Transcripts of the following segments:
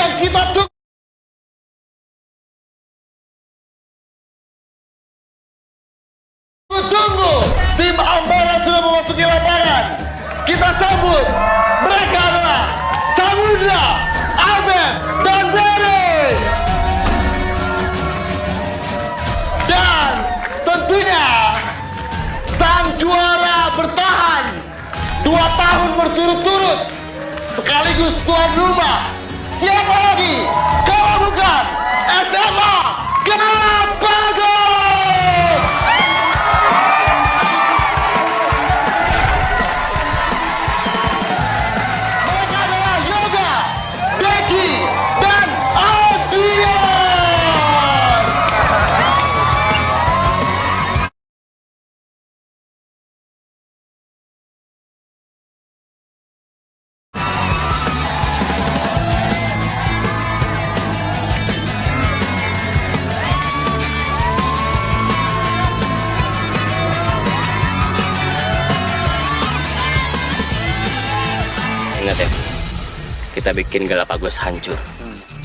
yang kita tunggu. Tim Ambara sudah memasuki lapangan. Kita sambut. Mereka adalah Samudra, Abed, dan Derek. Dan tentunya sang juara bertahan 2 tahun berturut-turut sekaligus tuan rumah. Siapa lagi kalau bukan SMA Galapagos. Mereka adalah Yoga, Becky, dan Adrian. Ingat ya, kita bikin Galapagos hancur.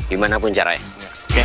Gimana pun caranya. Oke.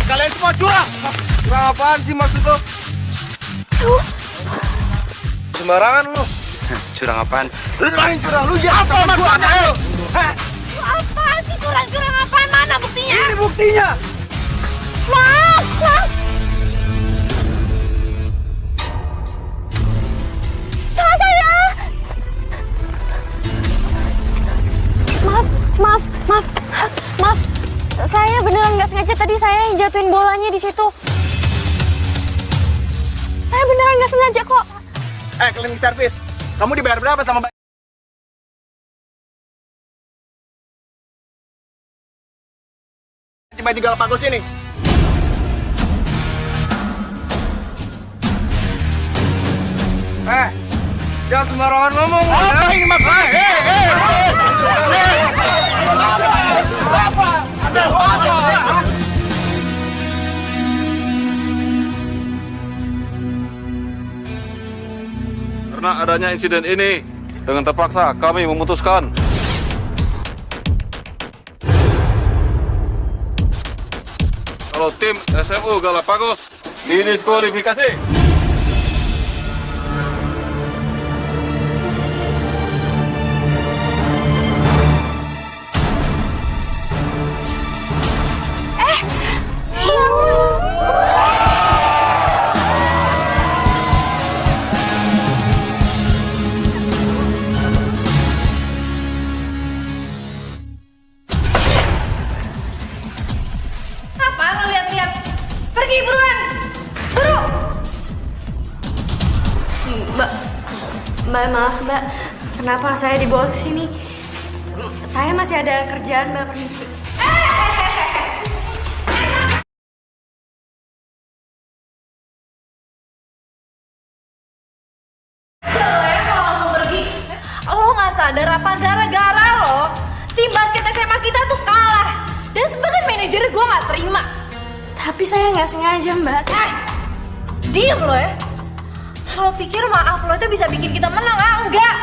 Kalian semua curang! Curang apaan sih maksud lo? Sembarangan lu. Curang apaan? Lu yang curang, lu jahat sama gua. Ayo. Apaan sih curang-curang apaan? Mana buktinya? Ini buktinya. Maaf. Salah saya. Maaf. Saya beneran nggak sengaja, tadi saya yang jatuhin bolanya di situ. Saya beneran nggak sengaja kok. Cleaning service. Kamu dibayar berapa sama baju Galapagos ini? Jangan sembarangan ngomong. Apa ini maksudnya? Karena adanya insiden ini, dengan terpaksa kami memutuskan kalau tim SMU Galapagos didiskualifikasi. Ya ampun. Mbak. Kenapa saya dibawa ke sini? Saya masih ada kerjaan, Mbak. Permisi. Lo nggak sadar apa gara-gara lo tim basket SMA kita tuh kalah dan sebagai manajer gue nggak terima. Tapi saya nggak sengaja, Mbak. Diem lo ya. Lo pikir maaf lo itu bisa bikin kita menang? Enggak.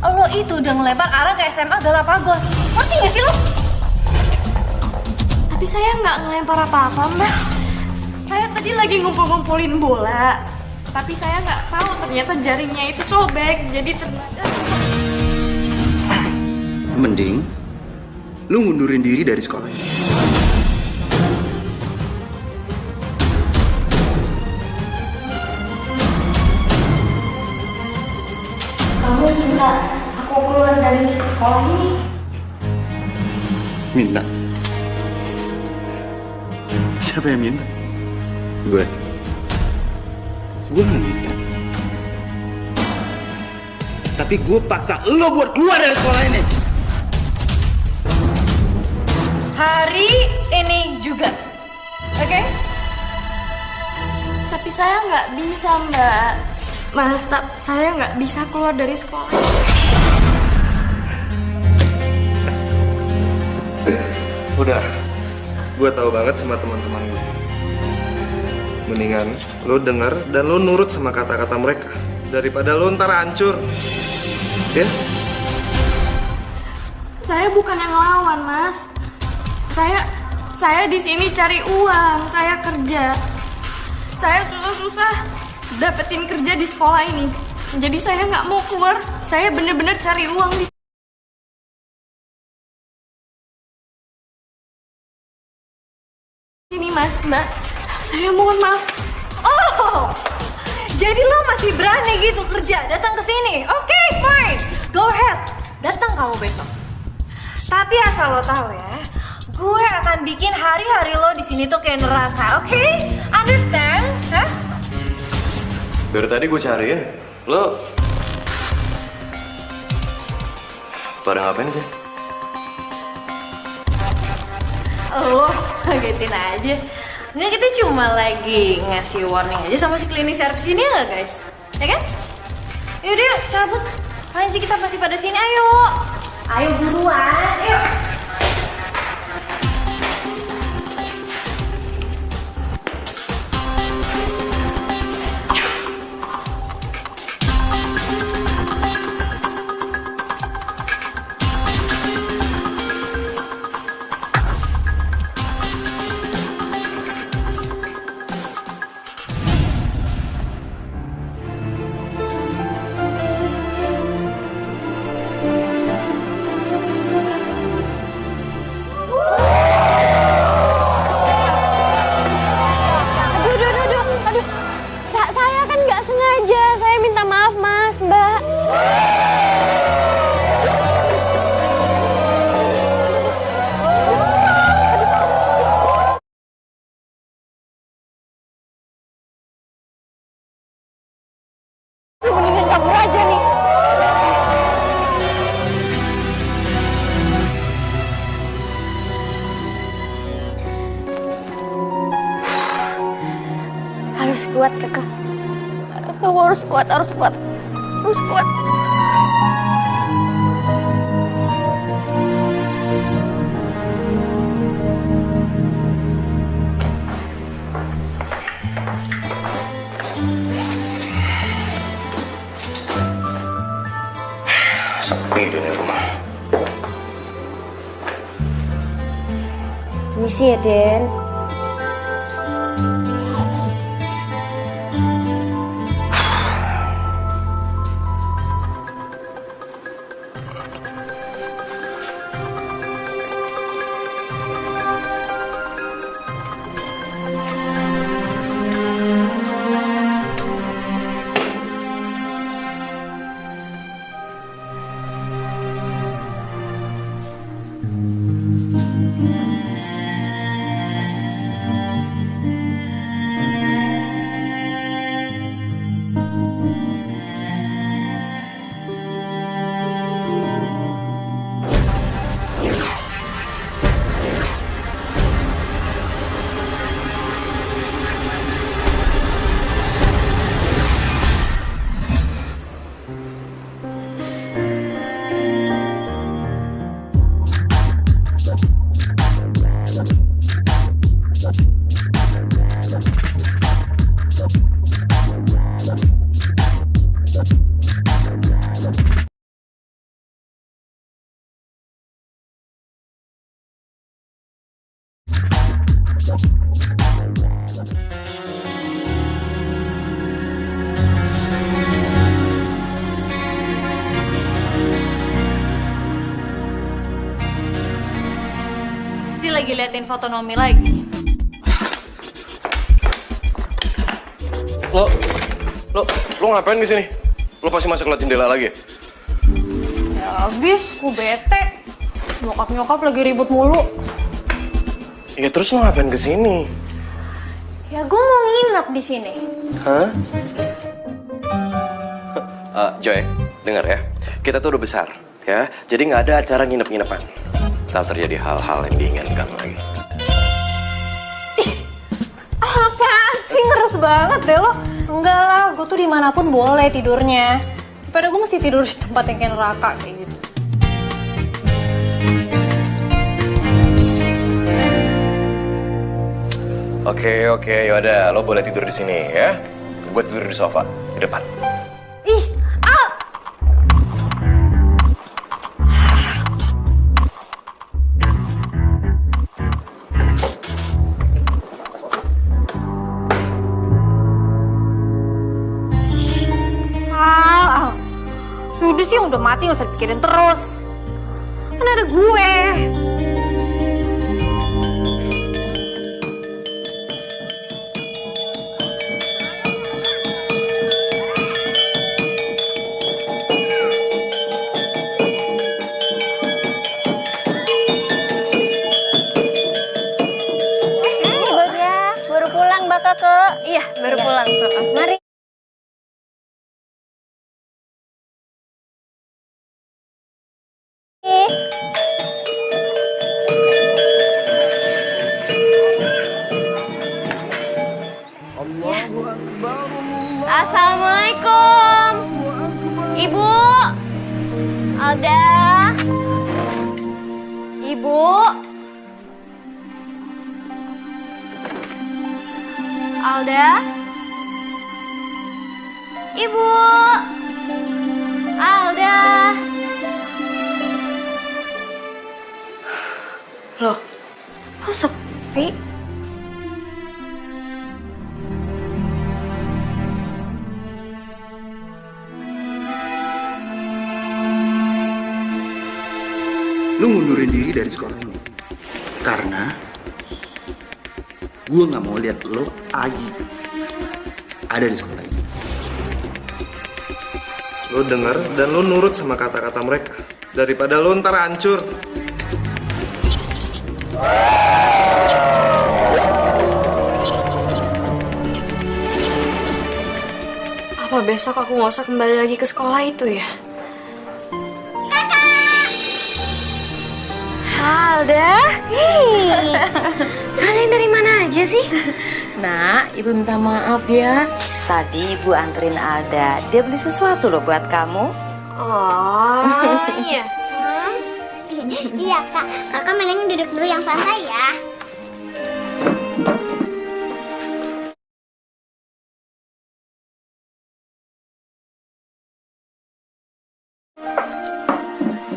Lo itu udah ngelempar arah ke SMA Galapagos. Ngerti gak sih lo? Tapi saya nggak ngelempar apa-apa, Mbak. Saya tadi lagi ngumpul-ngumpulin bola. Tapi saya nggak tahu ternyata jaringnya itu sobek. Jadi ternyata... Mending lu ngundurin diri dari sekolah ini. Kamu minta aku keluar dari sekolah ini? Minta? Siapa yang minta? Gue nggak minta. Tapi gue paksa lo buat keluar dari sekolah ini. Hari ini juga. Oke? Tapi saya nggak bisa, Mbak. Mas, saya nggak bisa keluar dari sekolah. Udah, gue tahu banget sama teman-teman gue. Mendingan lo denger dan lo nurut sama kata-kata mereka daripada lo ntar hancur. Ya? Saya bukan yang ngelawan, Mas. Saya di sini cari uang, saya kerja. Saya susah-susah dapetin kerja di sekolah ini. Jadi saya nggak mau keluar. Saya bener-bener cari uang di sini, Mas, Mbak. Saya mohon maaf. Oh, jadi lo masih berani gitu kerja, datang ke sini? Oke, fine. Go ahead, datang kamu besok. Tapi asal lo tahu ya, gue akan bikin hari-hari lo di sini tuh kayak neraka, oke? Understand? Hah? Dari tadi gue cariin, lo pada ngapain sih? Lo ngagetin aja. Nggak, kita cuma lagi ngasih warning aja sama si cleaning service ini nggak, guys? Ya kan? Yaudah yuk, cabut. Apaan sih kita masih pada sini? Ayo. Ayo buruan, yuk. Aduh. Saya kan nggak sengaja. Saya minta maaf, Mas, Mbak. Mendingan kabur aja nih. Harus kuat, Kakak. Kamu harus kuat, harus kuat. Harus kuat. Sepi di rumah. Misi ya, Den. Pasti lagi liatin foto Nomi lagi. Lo ngapain di sini? Lo pasti masuk lewat jendela lagi ya? Ya abis, gue bete. Nyokap-nyokap lagi ribut mulu. Ya terus lo ngapain ke sini? Ya gue mau nginep di sini. Hah? Joy, dengar ya. Kita tuh udah besar, ya. Jadi nggak ada acara nginep-nginepan. Saat terjadi hal-hal yang diinginkan lagi. Apaan sih, ngeres banget deh lo. Enggak lah, gue tuh dimanapun boleh tidurnya. Daripada gue mesti tidur di tempat yang kayak neraka kayak gitu. Oke, yaudah. Lo boleh tidur di sini ya. Gue tidur di sofa di depan. Ih, Al! Al. Udah sih yang udah mati gak usah dipikirin terus. Kan ada gue. Baru pulang Mbak Keke? Iya, baru pulang. Mari. Assalamualaikum. Ibu. Alda. Ibu. Alda. Ibu. Alda. Loh, kok sepi? Lu ngundurin diri dari sekolah ini karena gue nggak mau lihat lo lagi ada di sekolah ini. Lo dengar dan lo nurut sama kata-kata mereka daripada lo ntar hancur. Apa besok aku nggak usah kembali lagi ke sekolah itu ya? Alda, kalian dari mana aja sih? Nak, ibu minta maaf ya. Tadi ibu anterin Alda, dia beli sesuatu loh buat kamu. Oh, iya. Iya kak, kakak mending duduk dulu yang santai ya.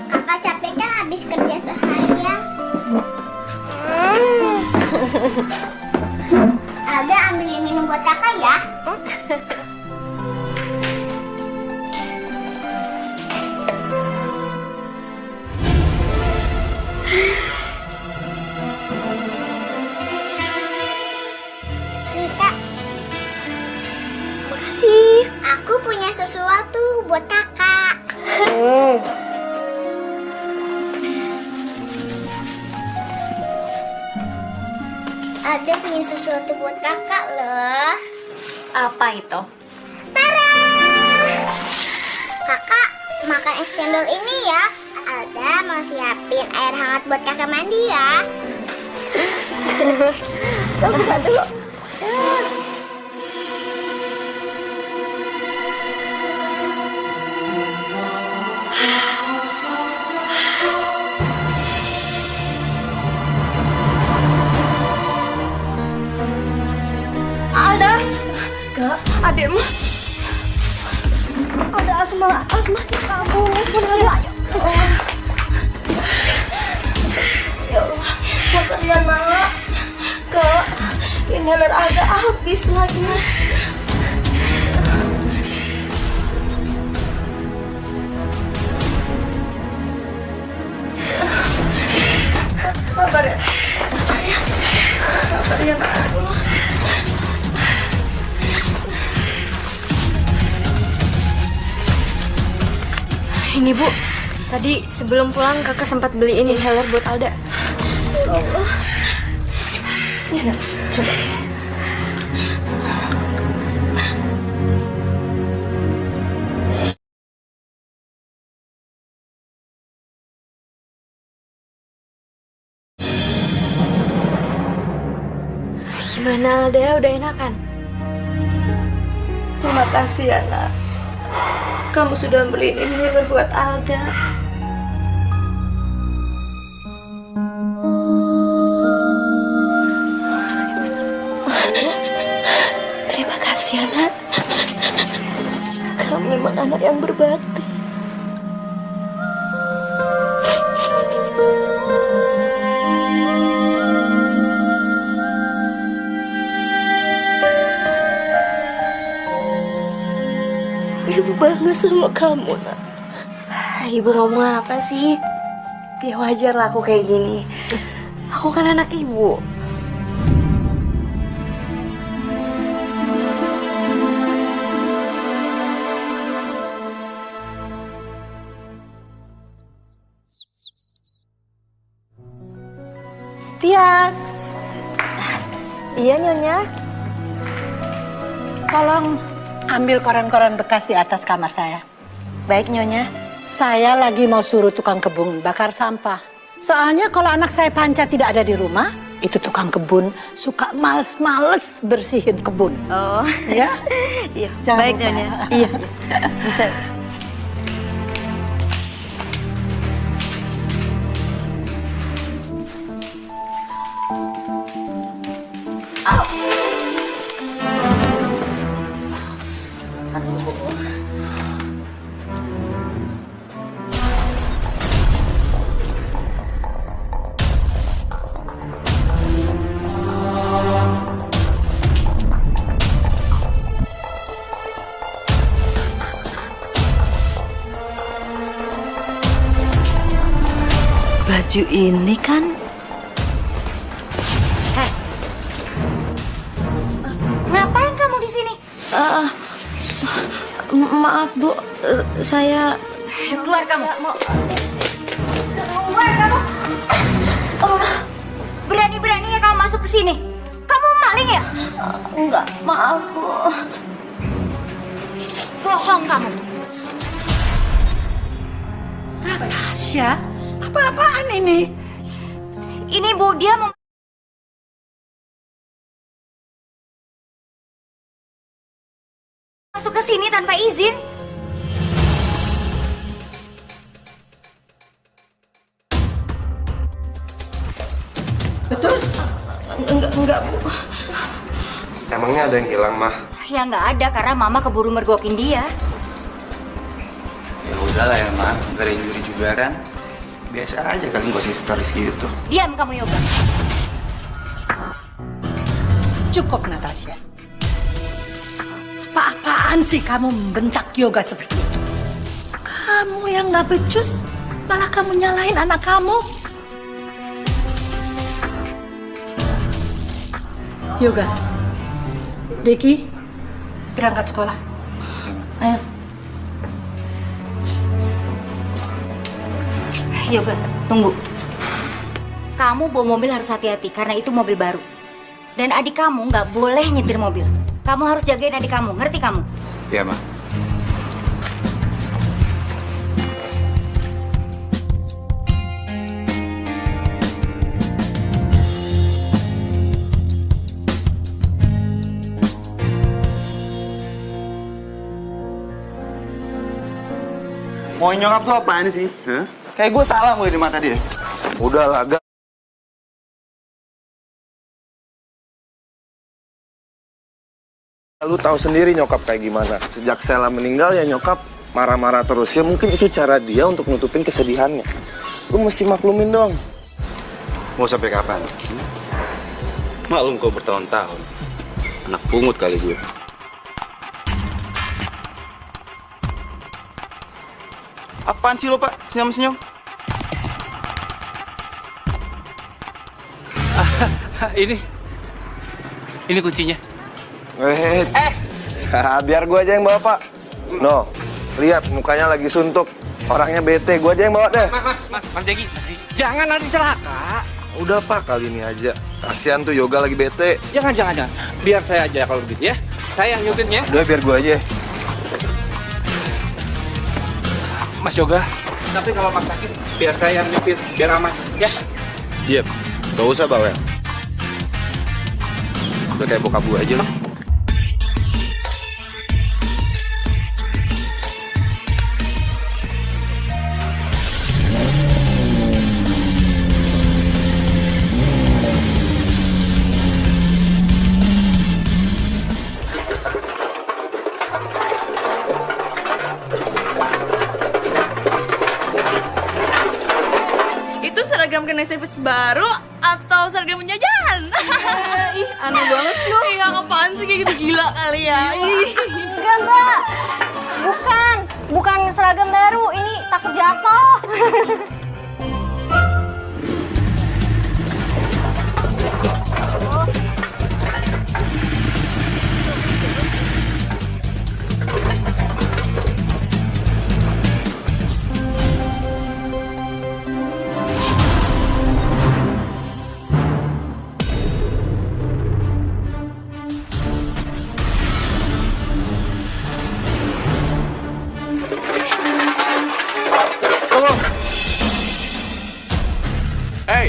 Kakak capek kan habis kerja seharian. Alda ambilin minum buat kakak ya. Nih kak. Makasih. Aku punya sesuatu buat kakak. Ada punya sesuatu buat kakak loh. Apa itu? Tara! Kakak makan es cendol ini ya. Alda mau siapin air hangat buat kakak mandi ya. Buka dulu. Alda, Kak, adekmu. Ada asma di kamu. Ayo. Ya Allah, sabar ya nak. Kak, inhaler Alda habis lagi. Sabar ya. Sabar ya nak. Ini Bu, tadi sebelum pulang kakak sempat beliin inhaler buat Alda. Ya Allah. Ya nak, coba. Gimana Alda, udah enakan? Terima kasih ya nak. Kamu sudah beliin inhaler buat Alda. Terima kasih anak. Kamu memang anak yang berbakti. Ibu bangga sama kamu, nak. Ibu ngomong apa sih? Ya wajar lah aku kayak gini. Aku kan anak ibu. Tias. Iya, Nyonya. Tolong ambil koran-koran bekas di atas kamar saya. Baik, Nyonya. Saya lagi mau suruh tukang kebun bakar sampah. Soalnya kalau anak saya Panca tidak ada di rumah, itu tukang kebun suka males-males bersihin kebun. Oh. Ya? Iya, Jangan baik, lupa. Nyonya. Iya. Bisa. Baju ini kan. Ngapain kamu di sini? Maaf Bu, saya Keluar kamu. mau. Keluar kamu. Berani-beraninya kamu masuk ke sini. Kamu maling ya? Enggak, maaf Bu. Bohong kamu. Natasha, apa-apaan ini? Ini Bu, dia mau masuk ke sini tanpa izin. Terus? Enggak Bu. Emangnya ada yang hilang, Mah? Ya nggak ada karena Mama keburu mergokin dia. Ya udahlah ya, Mah. Gak ada yang nyuri juga kan? Biasa aja kan, gak usah histeris gitu. Diam kamu, Yoga. Cukup, Natasha. Apa-apaan sih kamu membentak Yoga seperti itu? Kamu yang gak becus, malah kamu nyalahin anak kamu. Yoga, Deki, berangkat sekolah. Ayo. Yoga, tunggu. Kamu bawa mobil harus hati-hati karena itu mobil baru. Dan adik kamu nggak boleh nyetir mobil. Kamu harus jagain adik kamu, ngerti kamu? Iya, Mah. Mau nyokap tuh apaan sih? Hah? Kayak gue salah mulu di mata dia. Udah lah, gak. Lu tahu sendiri nyokap kayak gimana. Sejak Sela meninggal ya nyokap marah-marah terus. Ya mungkin itu cara dia untuk nutupin kesedihannya. Lu mesti maklumin dong. Mau sampai kapan? Maklum kau bertahun-tahun. Anak pungut kali gue. Apaan sih lo, Pak? Senyum-senyum? Ini kuncinya. Biar gue aja yang bawa, Pak. No, lihat mukanya lagi suntuk. Orangnya bete, gue aja yang bawa deh. Mas Jeki, jangan nanti celaka. Udah, Pak, kali ini aja. Kasian tuh Yoga lagi bete. Jangan. Biar saya aja kalau begitu ya. Saya yang nyupin ya. Udah, biar gue aja. Mas Yoga, tapi kalau Mas sakit, biar saya yang nyupin, biar aman, ya? Iya, gak usah bawel. Udah kayak bokap gue aja loh. Seragam kena servis baru atau seragam penjajahan? Ih, aneh banget sih lo. Iya, apaan sih kayak gitu, gila kali ya. Enggak, Mbak. Bukan seragam baru. Ini takut jatuh. Hey!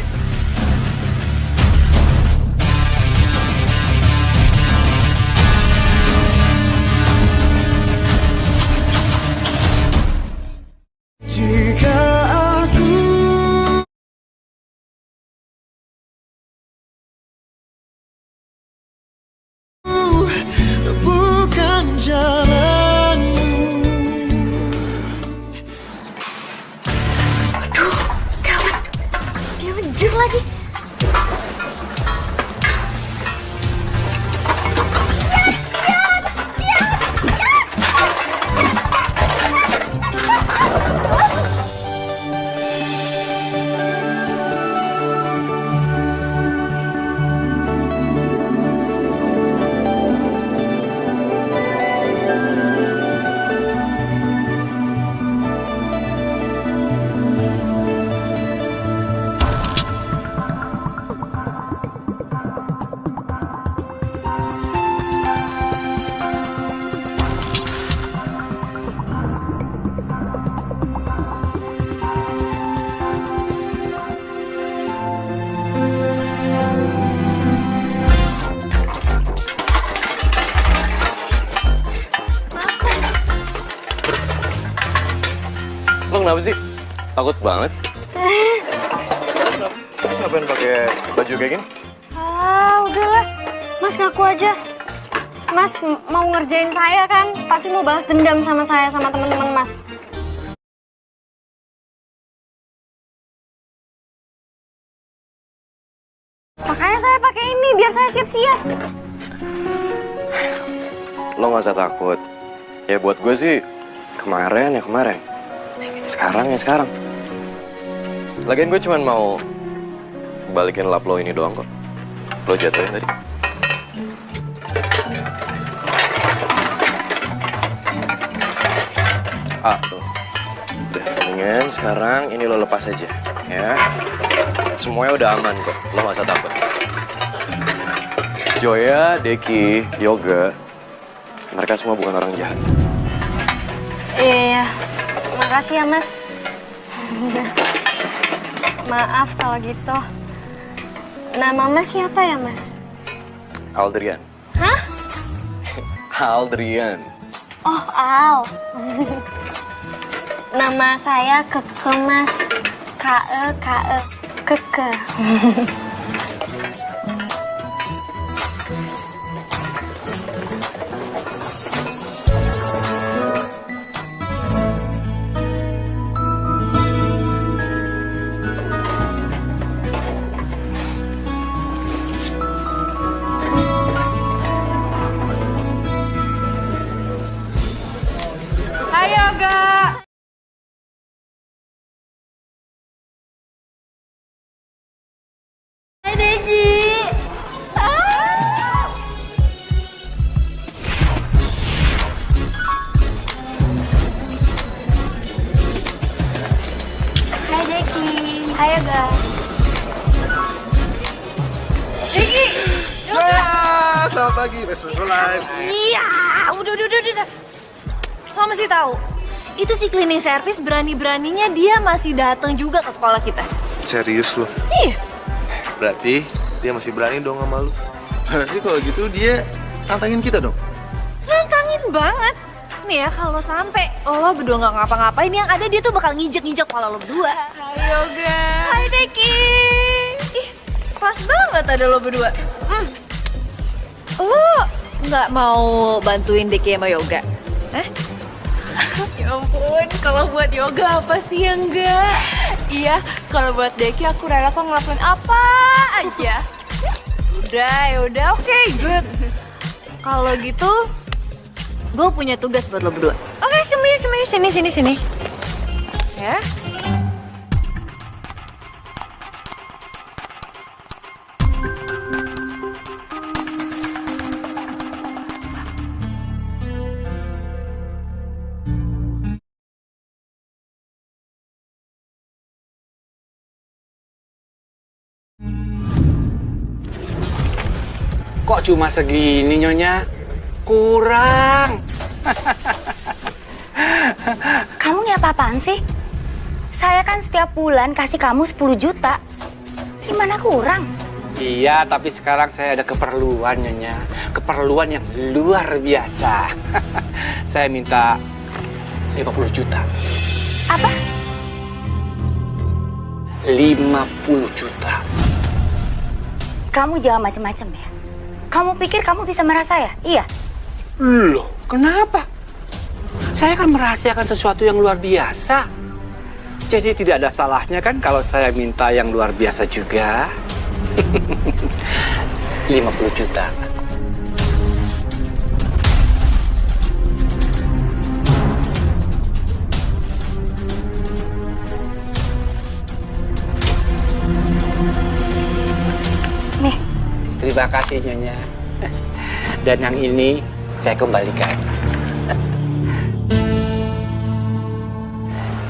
Jika aku bukan jalanmu. Aduh, gawat. Dia ngejar lagi. Lo kenapa sih? Takut banget. Mas ngapain pakai baju kayak gini? Udahlah. Mas ngaku aja. Mas mau ngerjain saya kan? Pasti mau balas dendam sama saya sama teman-teman Mas. Makanya saya pakai ini biar saya siap-siap. Lo gak usah takut. Ya buat gue sih kemarin ya kemarin. Sekarang ya sekarang. Lagian gue cuman mau balikin lap lo ini doang kok. Lo jatuhin tadi. Tuh. Udah, mendingan sekarang ini lo lepas aja, ya. Semuanya udah aman kok, lo gak usah takut. Joya, Deki, Yoga, mereka semua bukan orang jahat. Iya, makasih ya Mas. Maaf kalau gitu. Nama Mas siapa ya Mas? Aldrian. Hah? Aldrian. Oh, Al. Nama saya Keke, Mas. K-E, Keke. Hai Yoga. Hai Degi. Hai Deki. Hai Yoga. Degi. Selamat pagi, best friend for life. Iya, udah. Lo mesti tahu, itu si cleaning service berani-beraninya dia masih datang juga ke sekolah kita. Serius lo? Iya. Berarti dia masih berani dong sama lu. Berarti kalau gitu dia tantangin kita dong? Nantangin banget. Nih ya, kalau sampai lo berdua nggak ngapa-ngapain, yang ada dia tuh bakal nginjek-nginjek kepala lo berdua. Hai Yoga. Hai Deki. Ih, pas banget ada lo berdua. Lo nggak mau bantuin Deki sama Yoga? Hah? Ya ampun, kalau buat Yoga apa sih yang enggak? Iya, kalau buat Deki aku rela kok ngelakuin apa aja. Udah, oke, good. Kalau gitu, gue punya tugas buat lo berdua. Oke, come here, sini. Ya. Kok cuma segini Nyonya? Kurang. Kamu nih apa-apaan sih? Saya kan setiap bulan kasih kamu 10 juta. Gimana kurang? Iya, tapi sekarang saya ada keperluan Nyonya. Keperluan yang luar biasa. Saya minta 50 juta. Apa? 50 juta. Kamu jangan macem-macem ya. Kamu pikir kamu bisa merasa ya? Iya. Loh, kenapa? Saya kan merahasiakan sesuatu yang luar biasa. Jadi tidak ada salahnya kan kalau saya minta yang luar biasa juga. 50 juta. Nih. Terima kasih Nyonya. Dan yang ini saya kembalikan.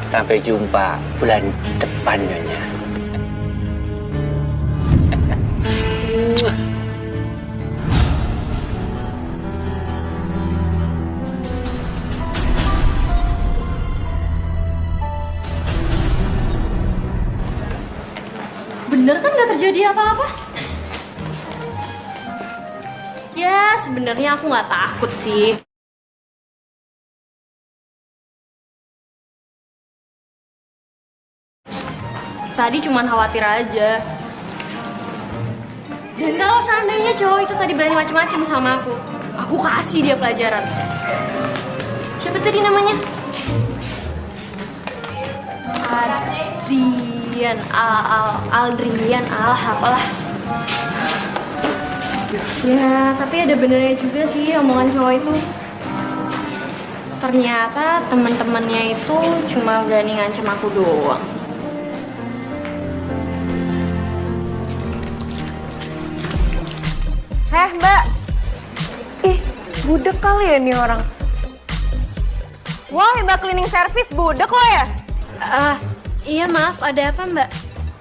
Sampai jumpa bulan depan Nyonya. Bener kan gak terjadi apa-apa? Ya, sebenarnya aku nggak takut sih. Tadi cuman khawatir aja. Dan kalau seandainya cowok itu tadi berani macem-macem sama aku kasih dia pelajaran. Siapa tadi namanya? Aldrian, apalah. Ya, tapi ada benernya juga sih omongan cowok itu. Ternyata teman-temannya itu cuma berani ngancem aku doang. Mbak. Ih, budek kali ya nih orang. Wah, Mbak cleaning service budek lo ya? Iya maaf, ada apa Mbak?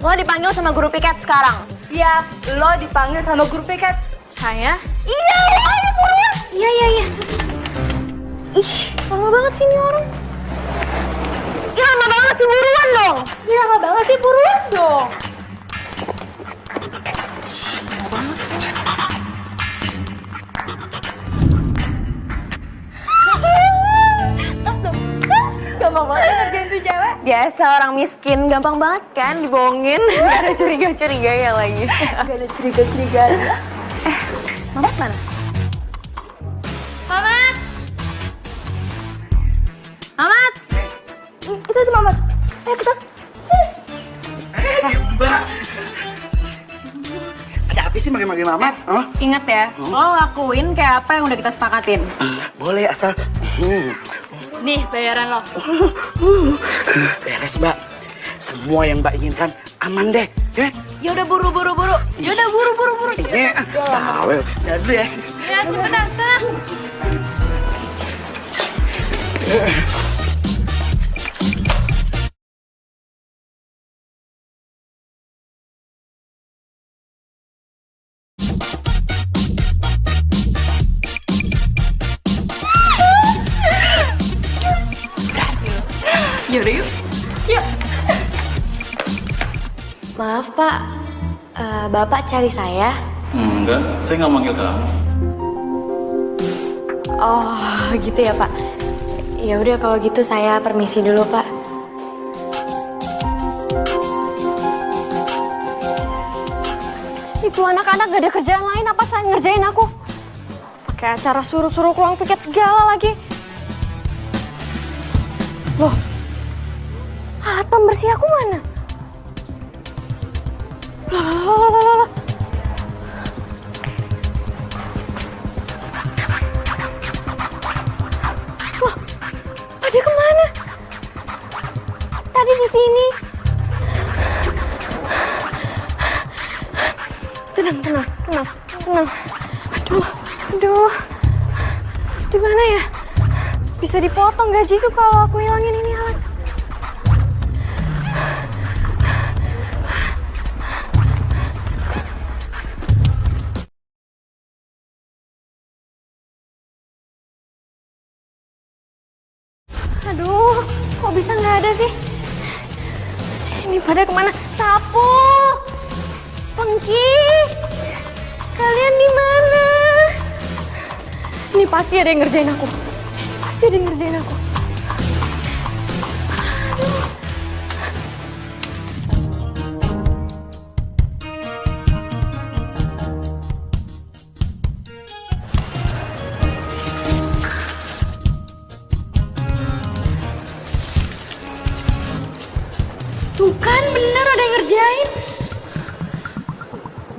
Lo dipanggil sama guru piket sekarang. Iya, lo dipanggil sama guru piket. Saya? Iya, ayo buruan. Iya. Ih, lama banget sih nih orang. Ih, lama banget sih, buruan dong. Iya, lama banget sih, buruan dong. Tas dong. gampang banget ngerjain tuh cewek. Biasa orang miskin, gampang banget kan dibohongin. Gak ada curiga-curiga ya lagi. Gak ada curiga-curiga. Mamat mana? Mamat! Mamat! Itu tuh Mamat. Ayo kita. Mbak. Ada apa sih manggil-manggil Mamat? Ingat ya, lo lakuin kayak apa yang udah kita sepakatin. Boleh asal. Nih bayaran lo. Beres Mbak. Semua yang Mbak inginkan aman deh, ya? Ya udah buru. Cepet. Iya. Tahu. Jadi dulu ya. Ya cepetan, sana. Yaudah yuk. Yuk. Maaf Pak, Bapak cari saya? Enggak, saya nggak manggil kamu. Oh gitu ya Pak. Ya udah kalau gitu saya permisi dulu Pak. Itu anak-anak gak ada kerjaan lain apa saya ngerjain aku? Pakai acara suruh-suruh uang piket segala lagi. Loh, alat pembersih aku mana? Loh. Loh, pada kemana? Tadi di sini. Tenang. Aduh. Di mana ya? Bisa dipotong gajiku kalau aku hilangin ini alat. Aduh, kok bisa nggak ada sih? Ini pada kemana? Sapu, Pengki, kalian di mana? Ini pasti ada yang ngerjain aku. Aduh. Tuh kan bener ada yang ngerjain.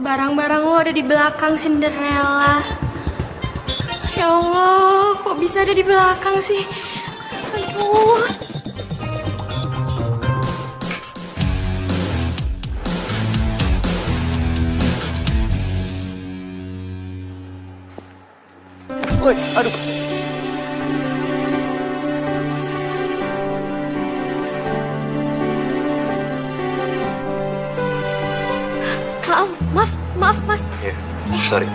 Barang-barang lo ada di belakang Cinderella. Ya Allah, kok bisa ada di belakang sih? Aduh. Woi, aduh. Maaf, Mas. Iya, sorry.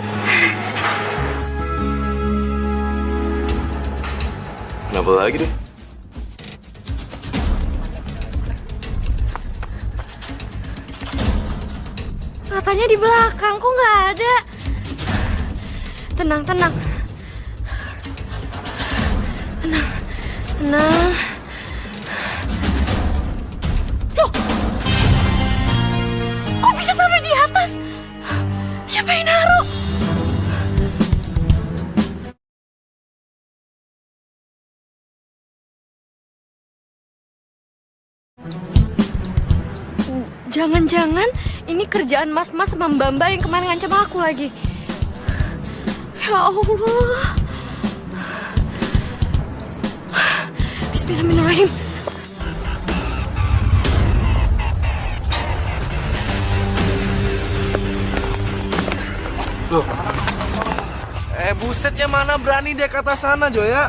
Kenapa lagi deh? Katanya di belakang, kok nggak ada? Tenang. Tenang. Loh! Kok bisa sampai di atas? Siapa yang naruh? Jangan-jangan ini kerjaan mas-mas sama mbak-mbak yang kemarin ngancam aku lagi. Ya Allah. Bismillahirrahmanirrahim. Loh. Buset ya, mana berani dia ke atas sana, Joya?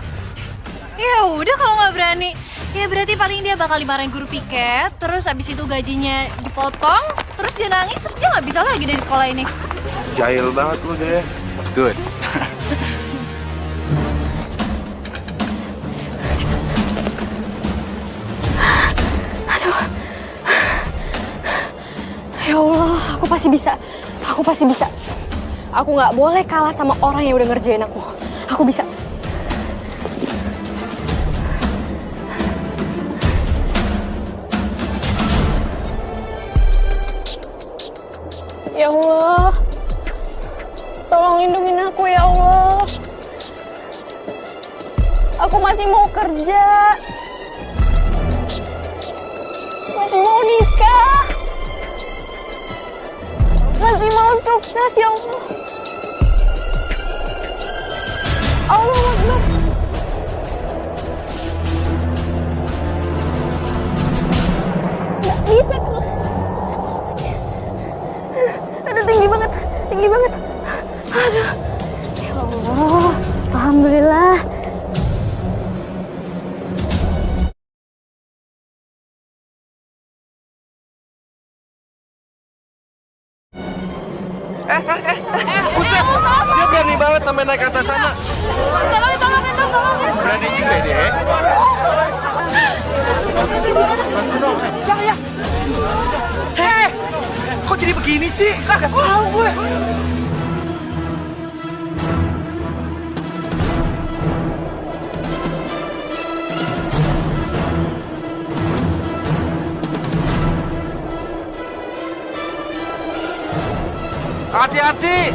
Ya udah kalau nggak berani. Ya berarti paling dia bakal dimarahin guru piket, terus abis itu gajinya dipotong, terus dia nangis, terus dia nggak bisa lagi dari sekolah ini. Jahil banget lu deh. Good. Aduh. Ya Allah, aku pasti bisa. Aku nggak boleh kalah sama orang yang udah ngerjain aku. Aku bisa. Ya Allah, tolong lindungin aku ya Allah. Aku masih mau kerja, masih mau nikah, masih mau sukses ya Allah. Allah Akbar. Nggak bisa. Aduh, tinggi banget, tinggi banget. Aduh, ya Allah, alhamdulillah. Buset, dia berani banget sampai naik ke atas sana. Berani juga dia. Ya. Hei, kok jadi begini sih? Kagak tahu gue. Hati-hati.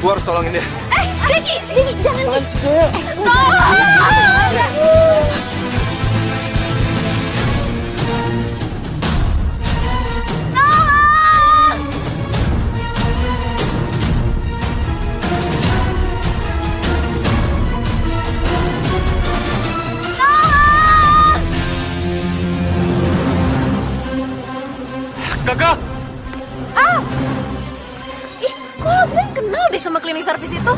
Gua harus tolongin dia. Diki, jangan. Kakak! Kok Adrian kenal deh sama cleaning service itu?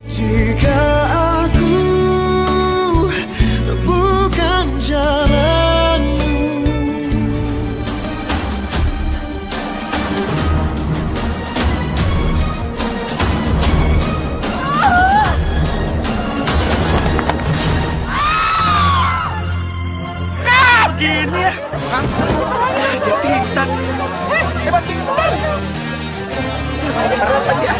Jika aku bukan jalanmu, Begini ya? Dia pingsan. Hebat pingsan. Apa dia?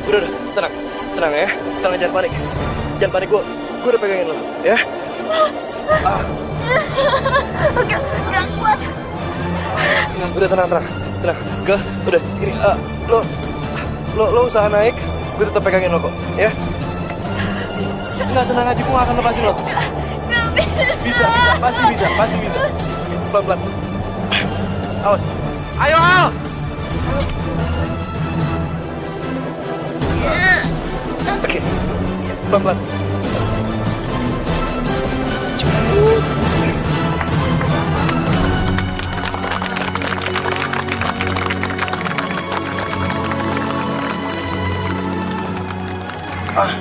Udah, tenang ya. Tenang, jangan panik. Jangan panik, gue udah pegangin lo, ya. Gak kuat. Udah tenang. Udah, gini, lo usaha naik, gue tetap pegangin lo kok, ya. Enggak, tenang aja, gue gak akan lepasin lo. Bisa, pasti bisa. Pelan-pelan. Awas. Ayo, Al! Oke, pelan-pelan.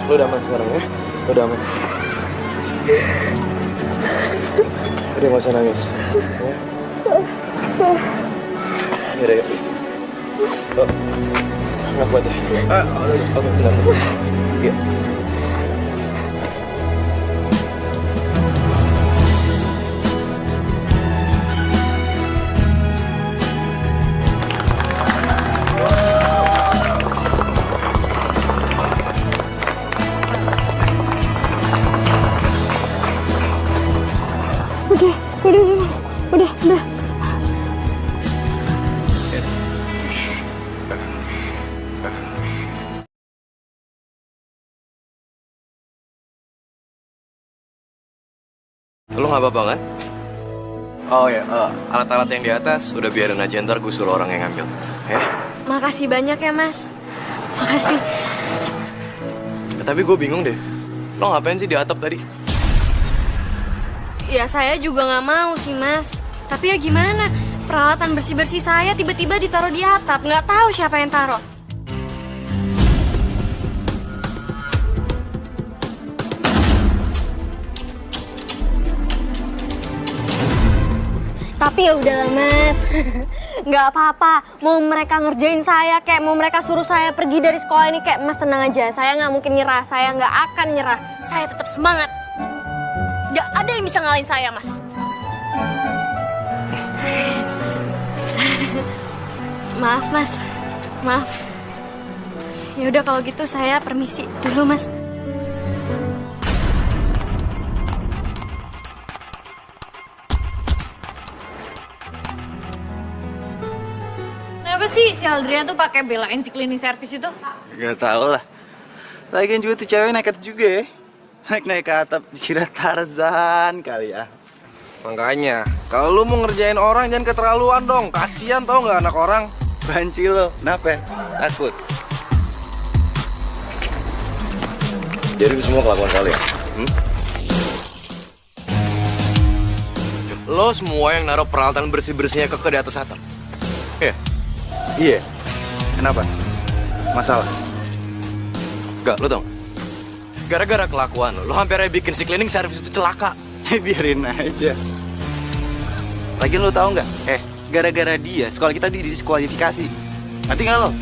Lo udah aman sekarang ya? Lo udah aman. Udah gak usah nangis. Ya? Yaudah, yuk. Oh, nggak kuat ya? Oke, bentar. Iya. Udah Mas, udah. Lu nggak apa-apa kan? Oh ya, alat-alat yang di atas udah biarin aja, ntar gue suruh orang yang ngambil. Ya? Makasih banyak ya Mas. Makasih. Tapi gue bingung deh. Lo ngapain sih di atap tadi? Ya saya juga nggak mau sih Mas. Tapi ya gimana? Peralatan bersih-bersih saya tiba-tiba ditaruh di atap. Nggak tahu siapa yang taruh. Tapi ya udahlah Mas, nggak apa-apa. Mau mereka ngerjain saya, kayak mau mereka suruh saya pergi dari sekolah ini, kayak Mas tenang aja. Saya nggak mungkin nyerah, saya nggak akan nyerah. Saya tetap semangat. Nggak ada yang bisa ngalahin saya, Mas. Maaf Mas, maaf. Ya udah kalau gitu saya permisi dulu Mas. Kenapa sih si Aldria tuh pakai belain si cleaning service itu? Gak tau lah. Lagian juga tuh cewek nekat juga ya. Naik-naik ke atap dikira Tarzan kali ya. Makanya, kalau lu mau ngerjain orang jangan keterlaluan dong. Kasian tau nggak anak orang? Banci lo, kenapa? Takut? Jadi itu semua kelakuan kalian. Lo semua yang naruh peralatan bersih-bersihnya ke di atas atap. Iya. Kenapa? Masalah? Enggak, lo tau? Gara-gara kelakuan lo hampir aja bikin si cleaning service itu celaka. Biarin aja. Lagian lo tau nggak? Gara-gara dia sekolah kita didiskualifikasi. Nanti nggak lo?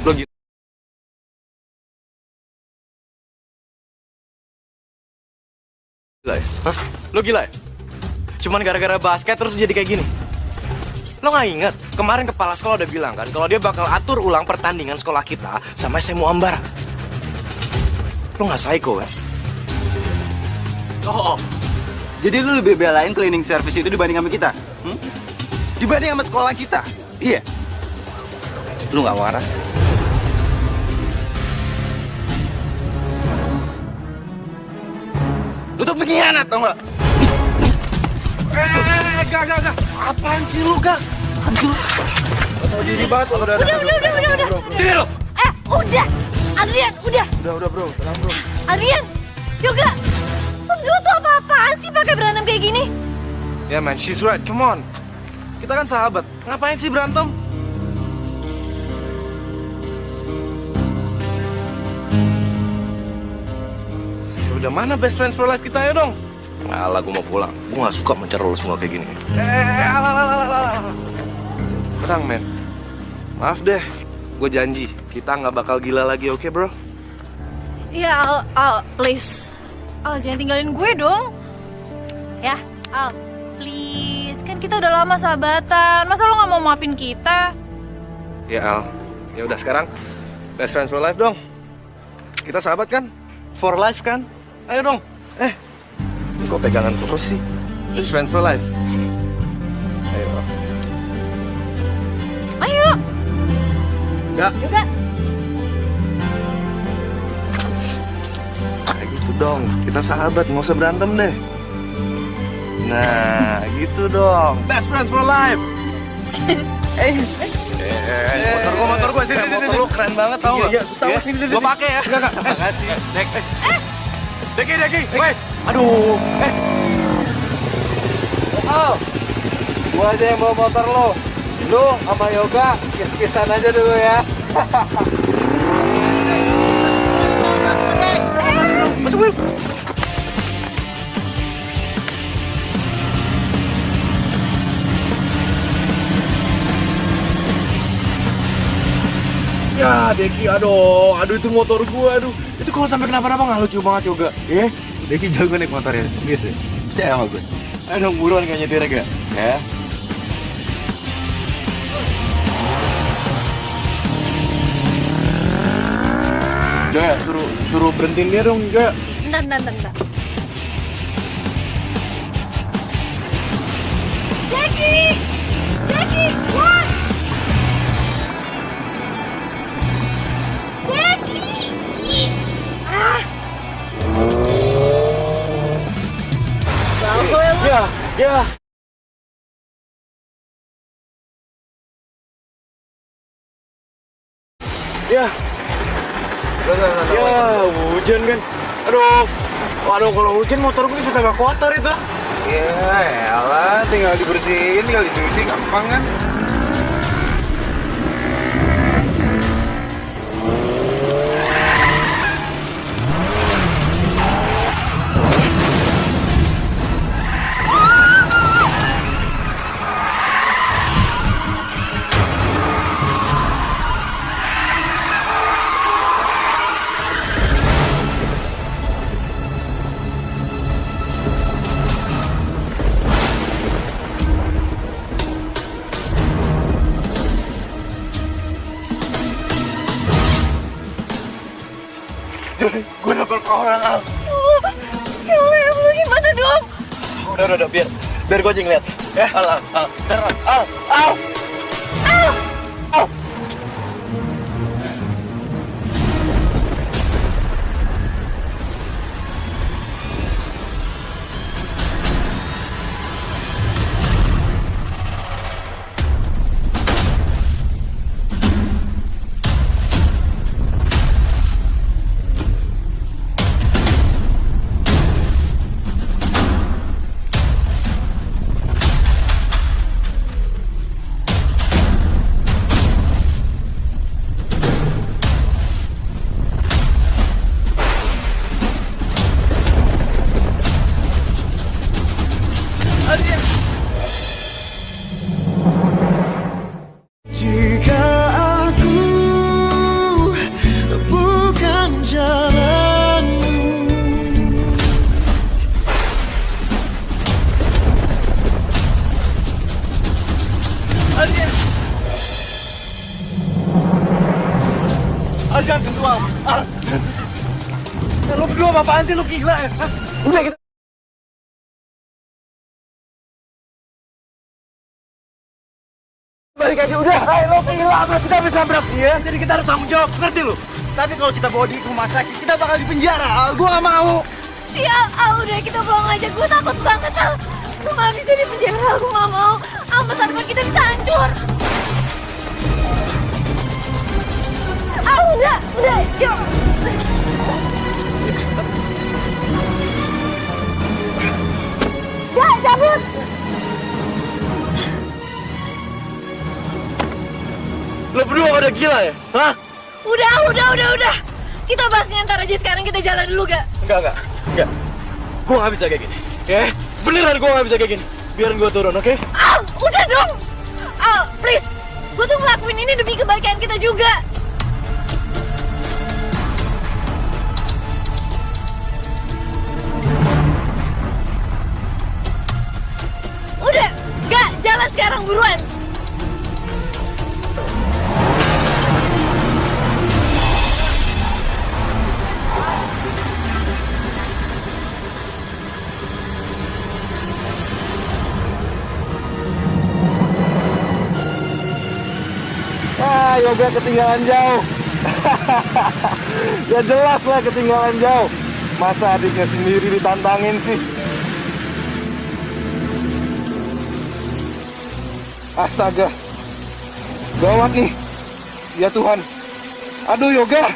Lo gila. Gila ya? Hah? Lo gila ya? Cuman gara-gara basket terus jadi kayak gini. Lo nggak inget? Kemarin kepala sekolah udah bilang kan kalau dia bakal atur ulang pertandingan sekolah kita sama SMU Ambara. Lo nggak psycho kan? Oh, jadi lu lebih belain cleaning service itu dibanding sama kita? Dibanding sama sekolah kita? Iya. Lu nggak waras? Lu tuh pengkhianat, tau nggak? Gak. Apaan sih lu, Gak? Anjir. Jijik banget lo. Udah. Sini lo. Udah. Adrian, udah. Udah, bro. Tenang, bro. Adrian, Yoga. Lu tuh apa-apaan sih pakai berantem kayak gini? Ya, man, she's right. Come on. Kita kan sahabat. Ngapain sih berantem? Udah mana best friends for life kita ya dong? Alah, gue mau pulang. Gue gak suka mencar lo semua kayak gini. Alah. Tenang, men. Maaf deh. Gue janji, kita nggak bakal gila lagi, oke, bro? Ya, Al, please. Al, jangan tinggalin gue dong. Ya, Al, please. Kan kita udah lama sahabatan. Masa lo nggak mau maafin kita? Ya, Al. Ya udah sekarang, best friends for life dong. Kita sahabat kan? For life kan? Ayo dong. Kok pegangan terus sih? Best friends for life. Ayo. Ayo. Enggak. Yoga. Kayak gitu dong. Kita sahabat, nggak usah berantem deh. Nah, gitu dong. Best friends for life. Motor gua sini. Motor lu keren banget tau nggak? Iya, tahu sini. Gua pakai ya. Enggak. Makasih. Deki. Woi. Aduh. Oh, gua aja yang bawa motor lo. Lu sama Yoga kis-kisan aja dulu ya. Masuk Will. Ya, Deki, aduh itu motor gua, aduh. Itu kalau sampai kenapa-napa nggak lucu banget Yoga, ya? Deki jago naik motor ya, serius deh. Percaya sama gue. Ayo dong, buruan kayak nyetir gak? Ya? Jaya, suruh berhentiin dia dong, Jaya. Bentar. Jackie! Jackie! What? Jackie! Ah! Ya. Ya. Ya, hujan kan. Aduh, kalau hujan motor gue bisa tambah kotor itu. Ya elah, tinggal dibersihin, tinggal dicuci, gampang kan? Gue nabrak orang, Al. Ya Allah, lu gimana dong? Udah, biar gue aja ngeliat. Ya, Al. Jika aku bukan jalanmu. Al, jangan sentuh, Al. Lu berdua apaan sih? Lu gila ya? Udah, kita... Balik aja udah. Lo gila, kita bisa berapa dia? Jadi kita harus tanggung jawab, ngerti lu? Tapi kalau kita bawa di rumah sakit, kita bakal di penjara. Al, gua gak mau. Ya, Al, udah kita pulang aja. Gue takut banget, Al. Gue gak bisa di penjara, gue gak mau. Al, masa depan kita bisa hancur. Al, udah, yuk. Ya, cabut. Lo berdua pada gila ya? Hah? Udah. Kita bahasnya ntar aja, sekarang kita jalan dulu, gak? Enggak. Gue gak bisa kayak gini. Ya? Beneran gue gak bisa kayak gini. Biarin gue turun, oke? Al, udah dong. Al, please. Gue tuh ngelakuin ini demi kebaikan kita juga. Udah, gak, jalan sekarang buruan. Yoga ketinggalan jauh. Ya jelas lah ketinggalan jauh. Masa adiknya sendiri ditantangin sih? Astaga. Gawat nih. Ya Tuhan. Aduh Yoga.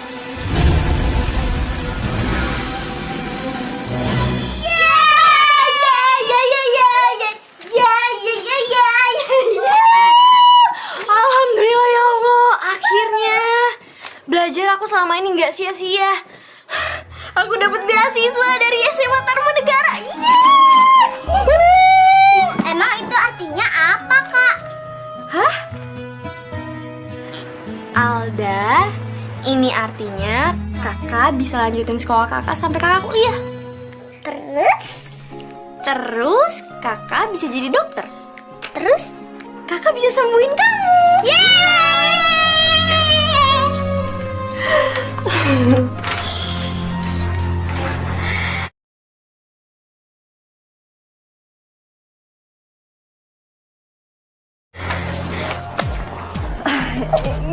Alhamdulillah ya Allah, akhirnya belajar aku selama ini nggak sia-sia. Aku dapat beasiswa dari SMA Taruna Negara. Emang itu artinya apa, Kak? Hah? Alda, ini artinya kakak bisa lanjutin sekolah kakak sampai kakak kuliah. Terus kakak bisa jadi dokter. Terus kakak bisa sembuhin kamu. Yeay!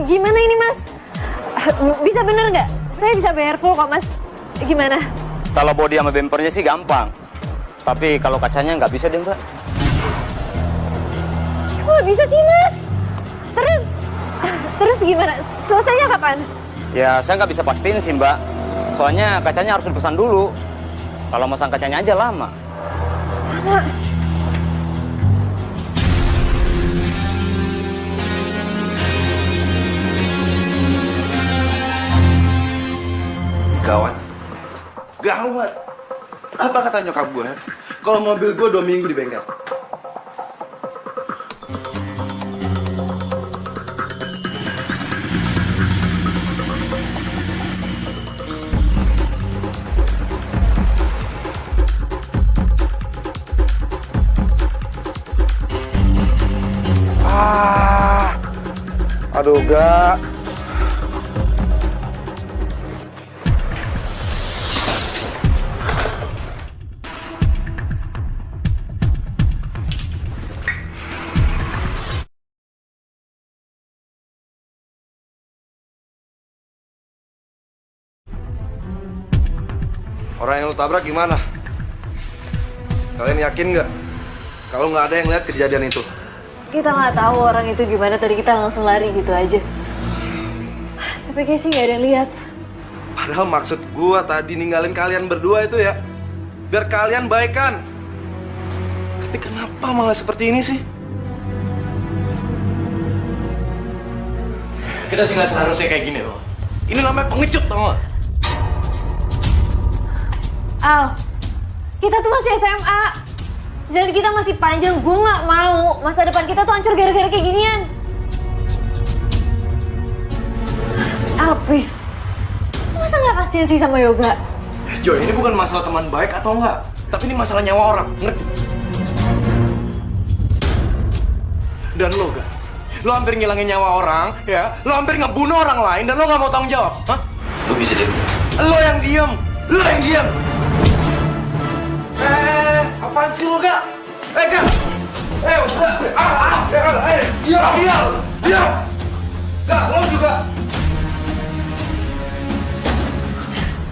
Gimana ini mas? Bisa bener nggak? Saya bisa bayar full kok mas. Gimana? Kalau bodi sama bempernya sih gampang. Tapi kalau kacanya nggak bisa deh mbak. Kok nggak bisa sih mas? Terus gimana? Selesainya kapan? Ya saya nggak bisa pastiin sih mbak. Soalnya kacanya harus dipesan dulu. Kalau masang kacanya aja lama. Lama? Gawat. Gawat. Apa kata nyokap gue? Kalau mobil gue 2 minggu di bengkel. Aduh, gak. Orang yang lu tabrak gimana? Kalian yakin nggak? Kalau nggak ada yang lihat kejadian itu? Kita nggak tahu orang itu gimana, tadi kita langsung lari gitu aja. Tapi kayak sih nggak ada yang lihat. Padahal maksud gua tadi ninggalin kalian berdua itu ya, biar kalian baikan. Tapi kenapa malah seperti ini sih? Kita sih nggak seharusnya kayak gini loh. Ini namanya pengecut, tau gak? Al, kita tuh masih SMA. Jalan kita masih panjang, gue nggak mau masa depan kita tuh hancur gara-gara kayak ginian. Al, please. Masa nggak kasihan sih sama Yoga? Joy, ini bukan masalah teman baik atau enggak. Tapi ini masalah nyawa orang, ngerti? Dan lo, Ga, lo hampir ngilangin nyawa orang, ya? Lo hampir ngebunuh orang lain dan lo nggak mau tanggung jawab, hah? Lo bisa jadi. Lo yang diem! Lo yang diem! Apaan sih lo, Ga? Ga! Udah! Diam! Ga, lo juga!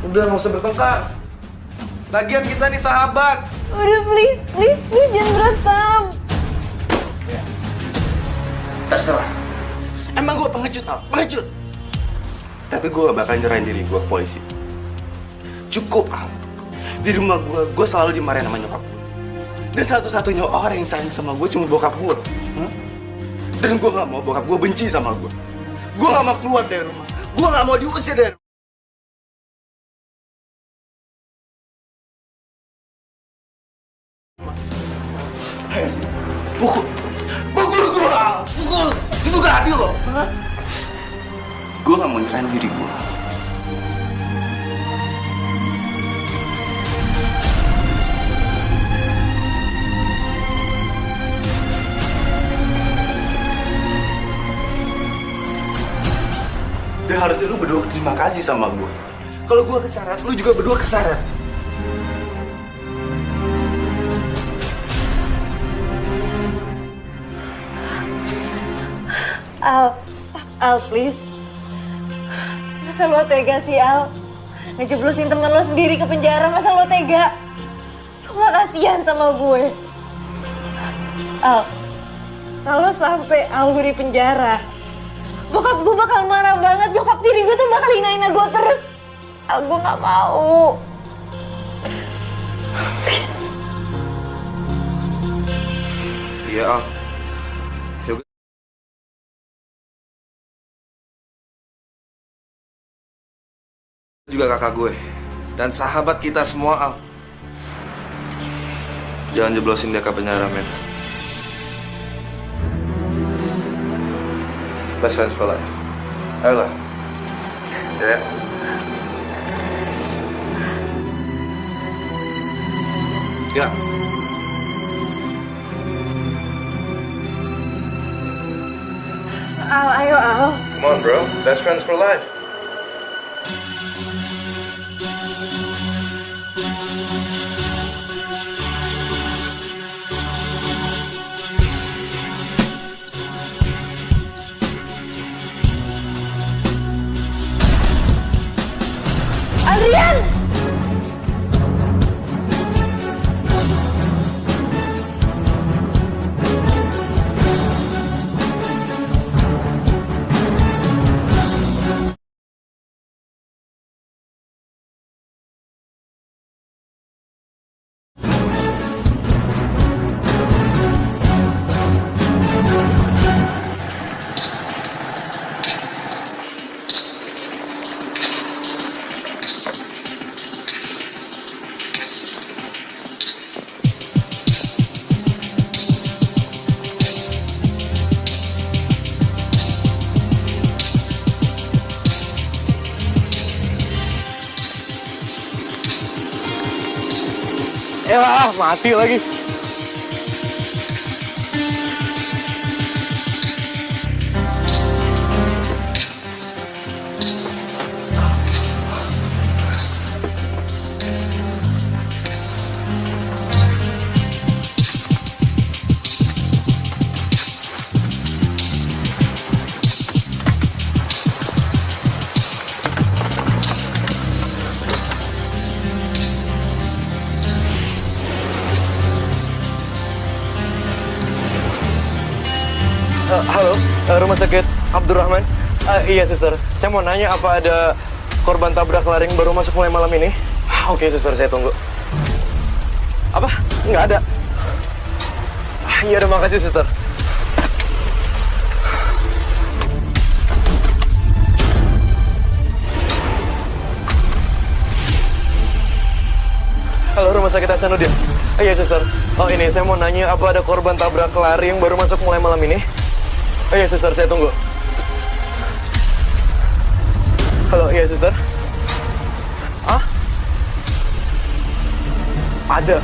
Udah, nggak usah bertengkar. Lagian kita nih sahabat. Udah, please, jangan berantem. Terserah. Emang gue pengecut, Al? Pengecut. Tapi gue gak bakal nyerahin diri gue ke polisi. Cukup, Al. Di rumah gue selalu dimarahin sama nyokap gue. Dan satu-satunya orang yang sayang sama gue cuma bokap gue. Dan gue gak mau bokap gue benci sama gue. Gue gak mau keluar dari rumah. Gue gak mau diusir dari rumah. Pukul gue, Al. Pukul. Sesuka hati lo. Gue gak mau nyerahin diri gue. Dan harusnya lu berdua terima kasih sama gue. Kalau gue keseret, lu juga berdua keseret. Al, please. Masa lo tega sih, Al? Ngejeblosin temen lo sendiri ke penjara, masa lo tega? Lo gak kasihan sama gue? Al, kalau sampai Al gue di penjara, bokap gue bakal marah banget, nyokap tiri gue tuh bakal hina-hina gue terus. Al, gue gak mau. Please. Iya, Al. Yoga juga kakak gue. Dan sahabat kita semua, Al. Jangan jeblosin dia ke penjara, men. Best friends for life. Ayolah. Ya. Ya. Al, ayo Al. Come on, bro. Best friends for life. Ya, mati lagi. Halo, Rumah Sakit Abdurrahman. Iya, suster. Saya mau nanya apa ada korban tabrak lari yang baru masuk mulai malam ini? Oke, suster, saya tunggu. Apa? Nggak ada. Iya, terima kasih, suster. Halo, Rumah Sakit Hasanuddin. Iya, suster. Oh, ini saya mau nanya apa ada korban tabrak lari yang baru masuk mulai malam ini? Oh iya, suster, saya tunggu. Halo, iya, suster. Ah? Ada.